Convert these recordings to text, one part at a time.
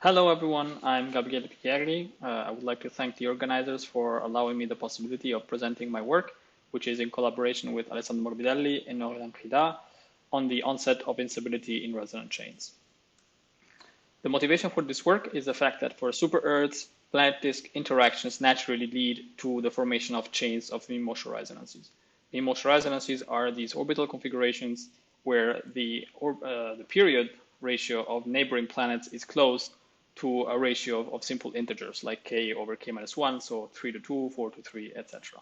Hello everyone, I'm Gabriele Pichierri. I would like to thank the organizers for allowing me the possibility of presenting my work, which is in collaboration with Alessandro Morbidelli and Norian Prida on the onset of instability in resonant chains. The motivation for this work is the fact that for super-Earths, planet-disk interactions naturally lead to the formation of chains of mean-motion resonances. Mean-motion resonances are these orbital configurations where the period ratio of neighboring planets is close to a ratio of simple integers like k over k minus 1, so 3 to 2, 4 to 3, etc.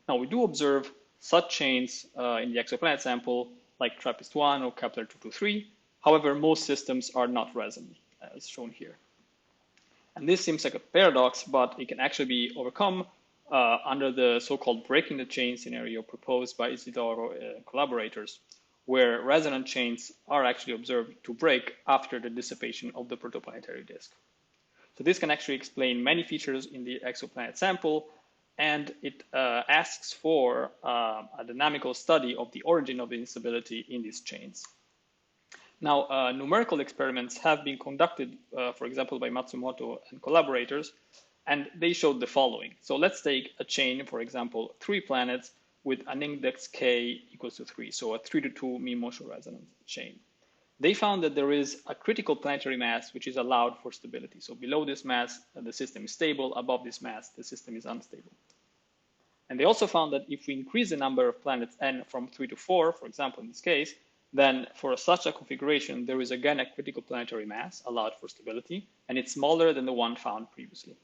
Now, we do observe such chains in the exoplanet sample like TRAPPIST-1 or Kepler 223. However, most systems are not resonant, as shown here. And this seems like a paradox, but it can actually be overcome under the so-called breaking the chain scenario proposed by Isidoro and collaborators, where resonant chains are actually observed to break after the dissipation of the protoplanetary disk. So this can actually explain many features in the exoplanet sample, and it asks for a dynamical study of the origin of the instability in these chains. Now, numerical experiments have been conducted, for example, by Matsumoto and collaborators, and they showed the following. So let's take a chain, for example, 3 planets with an index k equals to 3, so a 3 to 2 mean motion resonance chain. They found that there is a critical planetary mass which is allowed for stability. So below this mass, the system is stable. Above this mass, the system is unstable. And they also found that if we increase the number of planets n from 3 to 4, for example, in this case, then for such a configuration, there is again a critical planetary mass allowed for stability, and it's smaller than the one found previously.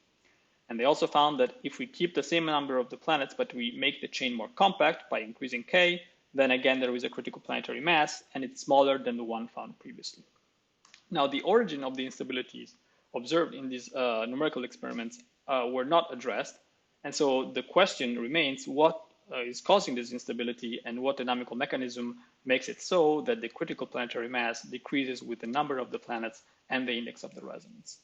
And they also found that if we keep the same number of the planets, but we make the chain more compact by increasing k, then again, there is a critical planetary mass, and it's smaller than the one found previously. Now, the origin of the instabilities observed in these numerical experiments were not addressed. And so the question remains, what is causing this instability and what dynamical mechanism makes it so that the critical planetary mass decreases with the number of the planets and the index of the resonance?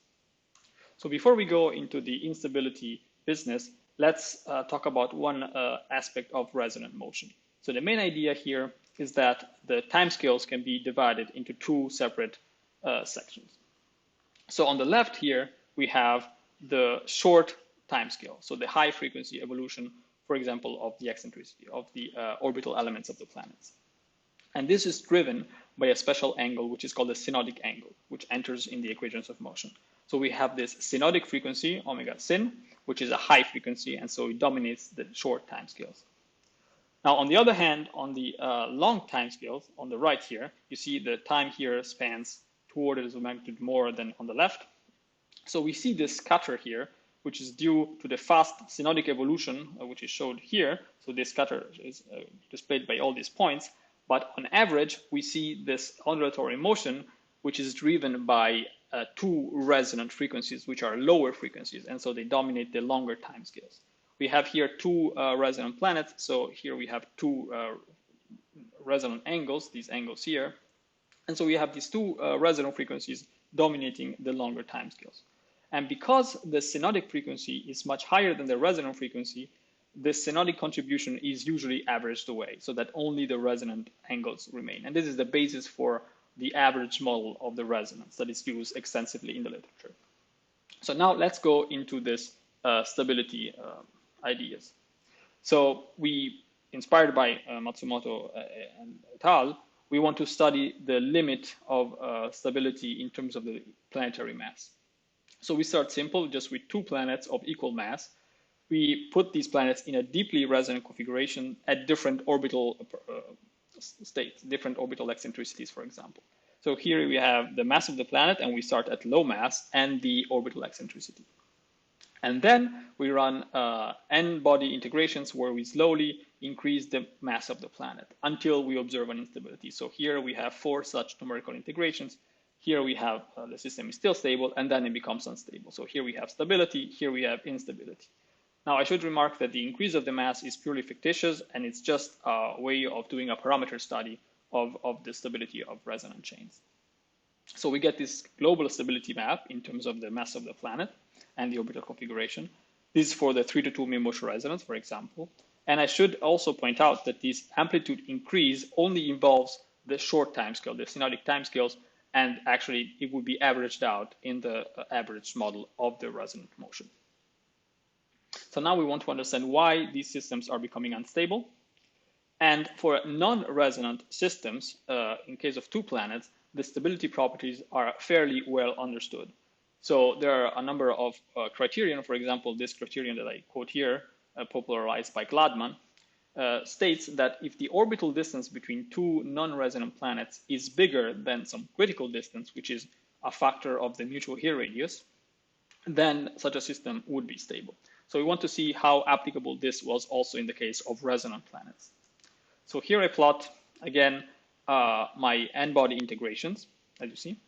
So before we go into the instability business, let's talk about one aspect of resonant motion. So the main idea here is that the timescales can be divided into 2 separate sections. So on the left here, we have the short timescale, so the high frequency evolution, for example, of the eccentricity of the orbital elements of the planets. And this is driven by a special angle, which is called the synodic angle, which enters in the equations of motion. So we have this synodic frequency, omega sin, which is a high frequency, and so it dominates the short timescales. Now, on the other hand, on the long timescales, on the right here, you see the time here spans 2 orders of magnitude more than on the left. So we see this scatter here, which is due to the fast synodic evolution, which is showed here. So this scatter is displayed by all these points. But on average, we see this ondulatory motion, which is driven by 2 resonant frequencies, which are lower frequencies, and so they dominate the longer timescales. We have here 2 resonant planets, so here we have 2 resonant angles, these angles here, and so we have these 2 resonant frequencies dominating the longer timescales. And because the synodic frequency is much higher than the resonant frequency, the synodic contribution is usually averaged away, so that only the resonant angles remain. And this is the basis for the average model of the resonance that is used extensively in the literature. So now let's go into this stability ideas. So we, inspired by Matsumoto and et al., we want to study the limit of stability in terms of the planetary mass. So we start simple, just with 2 planets of equal mass. We put these planets in a deeply resonant configuration at different orbital states, different orbital eccentricities, for example. So here we have the mass of the planet, and we start at low mass and the orbital eccentricity. And then we run n-body integrations where we slowly increase the mass of the planet until we observe an instability. So here we have 4 such numerical integrations. Here we have the system is still stable, and then it becomes unstable. So here we have stability, here we have instability. Now, I should remark that the increase of the mass is purely fictitious, and it's just a way of doing a parameter study of the stability of resonant chains. So we get this global stability map in terms of the mass of the planet and the orbital configuration. This is for the 3 to 2 mean motion resonance, for example. And I should also point out that this amplitude increase only involves the short timescale, the synodic timescales, and actually it would be averaged out in the average model of the resonant motion. So now we want to understand why these systems are becoming unstable. And for non-resonant systems, in case of two planets, the stability properties are fairly well understood. So there are a number of criterion. For example, this criterion that I quote here, popularized by Gladman, states that if the orbital distance between two non-resonant planets is bigger than some critical distance, which is a factor of the mutual Here radius, then such a system would be stable. So we want to see how applicable this was also in the case of resonant planets. So here I plot, again, my n-body integrations, as you see.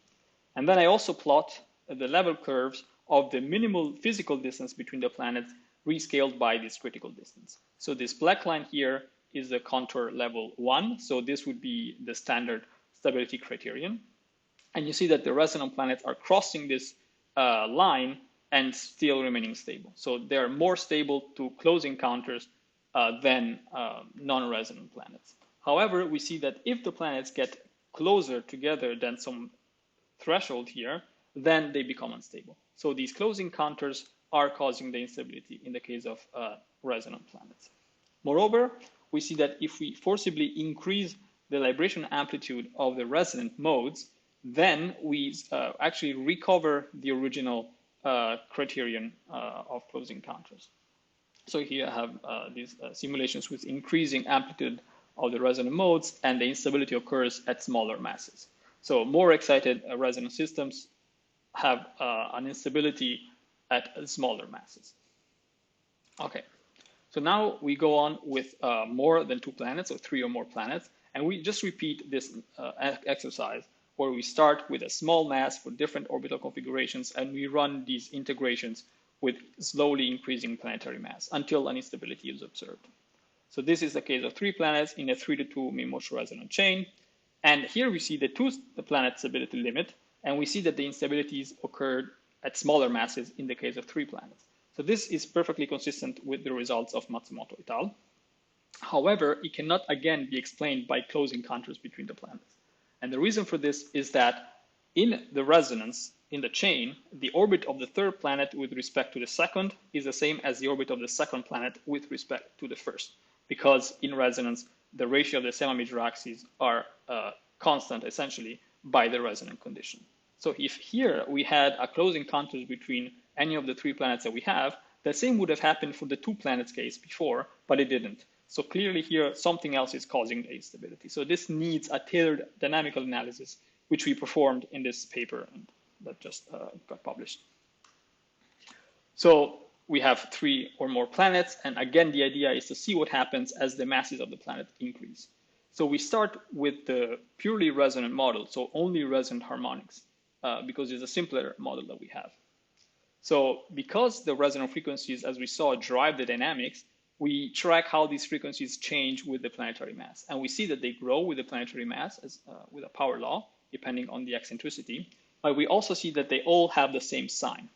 And then I also plot the level curves of the minimal physical distance between the planets rescaled by this critical distance. So this black line here is the contour level 1. So this would be the standard stability criterion. And you see that the resonant planets are crossing this line and still remaining stable. So they're more stable to close encounters than non-resonant planets. However, we see that if the planets get closer together than some threshold here, then they become unstable. So these close encounters are causing the instability in the case of resonant planets. Moreover, we see that if we forcibly increase the libration amplitude of the resonant modes, then we actually recover the original criterion of close encounters. So here I have these simulations with increasing amplitude of the resonant modes, and the instability occurs at smaller masses. So more excited resonant systems have an instability at smaller masses. Okay, so now we go on with more than two planets, or three or more planets, and we just repeat this exercise where we start with a small mass for different orbital configurations, and we run these integrations with slowly increasing planetary mass until an instability is observed. So this is the case of three planets in a 3-to-2 mean-motion resonant chain. And here we see the two-planet stability limit, and we see that the instabilities occurred at smaller masses in the case of three planets. So this is perfectly consistent with the results of Matsumoto et al. However, it cannot again be explained by close encounters between the planets. And the reason for this is that in the resonance, in the chain, the orbit of the third planet with respect to the second is the same as the orbit of the second planet with respect to the first, because in resonance, the ratio of the semi-major axes are constant, essentially, by the resonant condition. So if here we had a close encounters between any of the three planets that we have, the same would have happened for the two planets case before, but it didn't. So clearly here, something else is causing the instability. So this needs a tailored dynamical analysis, which we performed in this paper and that just got published. So we have three or more planets. And again, the idea is to see what happens as the masses of the planet increase. So we start with the purely resonant model, so only resonant harmonics, because it's a simpler model that we have. So because the resonant frequencies, as we saw, drive the dynamics, we track how these frequencies change with the planetary mass. And we see that they grow with the planetary mass as, with a power law, depending on the eccentricity. But we also see that they all have the same sign.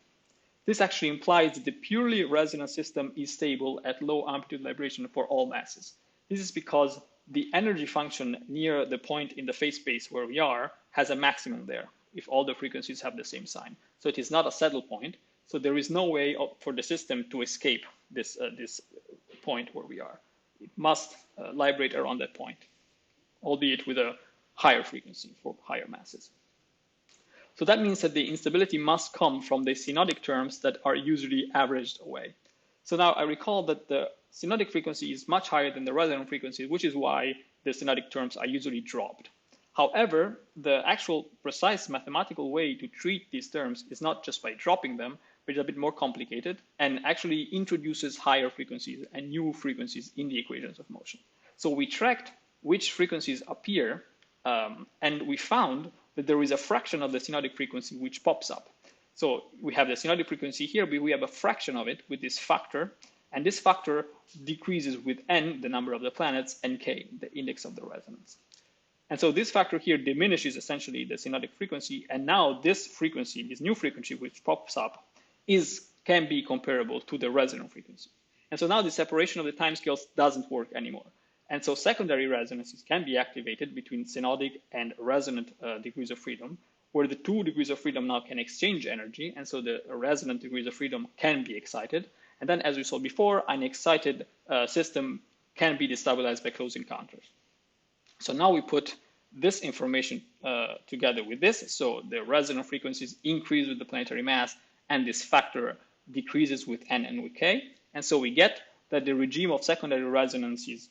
This actually implies that the purely resonant system is stable at low amplitude libration for all masses. This is because the energy function near the point in the phase space where we are has a maximum there, if all the frequencies have the same sign. So it is not a saddle point. So there is no way for the system to escape this point where we are. It must librate around that point, albeit with a higher frequency for higher masses. So that means that the instability must come from the synodic terms that are usually averaged away. So now I recall that the synodic frequency is much higher than the resonant frequency, which is why the synodic terms are usually dropped. However, the actual precise mathematical way to treat these terms is not just by dropping them, but it's a bit more complicated and actually introduces higher frequencies and new frequencies in the equations of motion. So we tracked which frequencies appear, and we found that there is a fraction of the synodic frequency which pops up. So we have the synodic frequency here, but we have a fraction of it with this factor, and this factor decreases with n, the number of the planets, and k, the index of the resonance. And so this factor here diminishes essentially the synodic frequency, and now this frequency, this new frequency which pops up, can be comparable to the resonant frequency. And so now the separation of the timescales doesn't work anymore. And so secondary resonances can be activated between synodic and resonant degrees of freedom, where the 2 degrees of freedom now can exchange energy, and so the resonant degrees of freedom can be excited. And then, as we saw before, an excited system can be destabilized by close encounters. So now we put this information together with this. So the resonant frequencies increase with the planetary mass, and this factor decreases with n and with k. And so we get that the regime of secondary resonances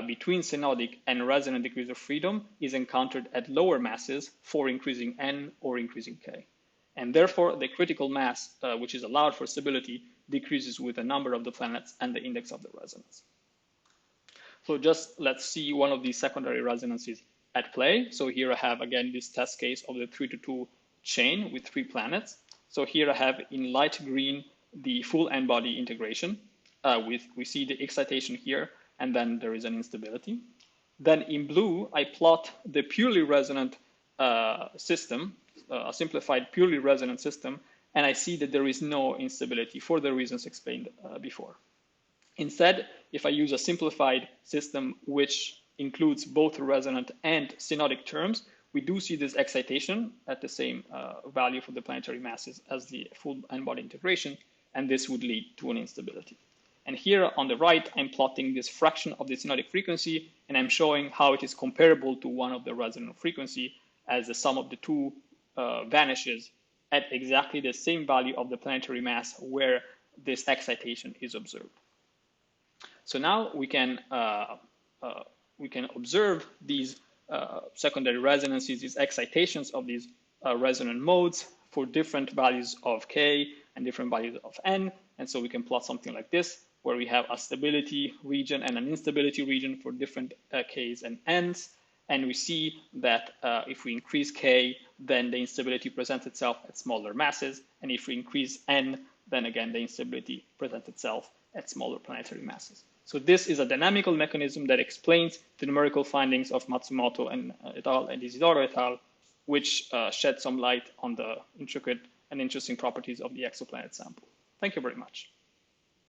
between synodic and resonant degrees of freedom is encountered at lower masses for increasing n or increasing k. And therefore, the critical mass, which is allowed for stability, decreases with the number of the planets and the index of the resonance. So just let's see one of these secondary resonances at play. So here I have, again, this test case of the 3-to-2 chain with 3 planets. So here I have in light green the full n-body integration. We see the excitation here, and then there is an instability. Then in blue, I plot the purely resonant system, a simplified purely resonant system, and I see that there is no instability for the reasons explained before. Instead, if I use a simplified system which includes both resonant and synodic terms, we do see this excitation at the same value for the planetary masses as the full n-body integration, and this would lead to an instability. And here on the right, I'm plotting this fraction of the synodic frequency, and I'm showing how it is comparable to one of the resonant frequency, as the sum of the two vanishes at exactly the same value of the planetary mass where this excitation is observed. So now we can observe these secondary resonances, these excitations of these resonant modes for different values of k and different values of n. And so we can plot something like this, where we have a stability region and an instability region for different k's and n's. And we see that if we increase k, then the instability presents itself at smaller masses. And if we increase n, then again, the instability presents itself at smaller planetary masses. So this is a dynamical mechanism that explains the numerical findings of Matsumoto and et al. And Isidoro et al., which shed some light on the intricate and interesting properties of the exoplanet sample. Thank you very much.